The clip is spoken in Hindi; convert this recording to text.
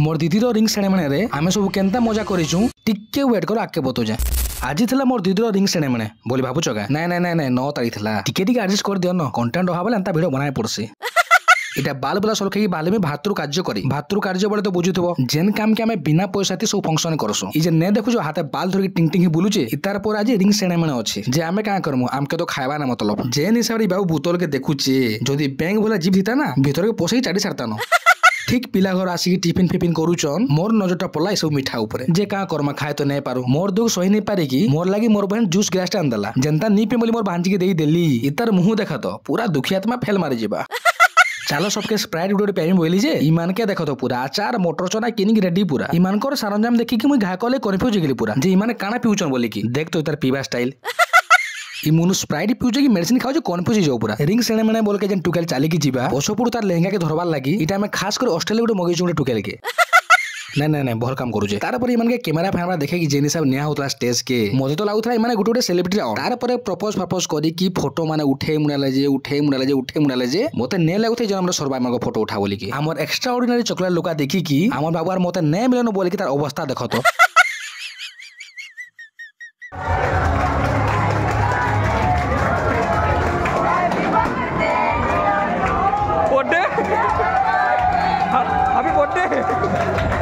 मोर दीदी रिंग सेरेमनी रे आमे सब केनता मजा करिछु टिके वेट करो आके बतो जाए। आज थिला मोर दीदी रिंग सेरेमनी बोली भाबुछ का नाय नाय नाय नाय 9 तारीख थिला टिके टिके एडजस्ट कर दियो न कंटेंट होबा एंता वीडियो बनाए पड़सी। इटा बाल बला सलखे बाले में भातृ कार्य करी भातृ कार्य बोले तो बुझुथबो जेन काम के हमें बिना पैसा ती सब फंक्शन करसु। ई जे ने देखु जो हाथे बाल धरि टिंग टिंग बुलुचे इतार पर आज रिंग सेरेमनी अछि जे हमें का करमु हमके तो खायबा ना मतलब जेन हिसाब रे बाबू भूतल के देखुचे जदी बैंक बोला जीव दिता ना भीतर के पोसई चाडी सारता न ठीक पिला घर आसी टिफिन फिफिन करूचन मोर नजरटा पला सब मिठा ऊपर जे का करमा खाए तो नहीं पारू मोर दुख सही नहीं पारे कि मोर लागी मोर बहन जूस ग्लास टा अंदला जनता नी पे बोली मोर भांजी के देई देली इतार मुंह देखा तो पूरा दुखी आत्मा फेल मारी जीवा। चलो सबके स्प्राइट गुडे पेरी बोली जे ईमान के देखो तो पूरा आचार मोटर चना किनिक रेडी पूरा ईमान को सरंजाम देखि कि मुई घा कले कन्फ्यूज गेली पूरा जे ईमान काना पिउचन बोली कि देख तो इतार पीवा स्टाइल इमुनु स्प्राइट पिउचे कि मेडिसिन खाउ जे कन्फ्यूज जाऊ पूरा। रिंग सेरेमनी बोल के जन टुकेल चाली की जीवा पछपुर तार लहंगा के धरबार लागी इटा में खास कर ऑस्ट्रेलिया गुडे मगै जुडे टुकेल के नहीं नहीं नहीं भर काम करू जे तार पर इमान के कैमरा फैमरा देखे कि जेनी सब निया होतला स्टेज के मजे तो लागुतला इमाने गुटे गुटे सेलिब्रिटी तार पर प्रपोज करी कि फोटो माने उठे मुनाले जे मते ने लागुथे जे हमरा सरबाई मागो फोटो उठा बोली कि हमर एक्स्ट्रा ऑर्डिनरी चॉकलेट लोका देखि कि हमर बाबूर मते ने मिलन बोली कि तार अवस्था देखो तो बर्थडे हैप्पी बर्थडे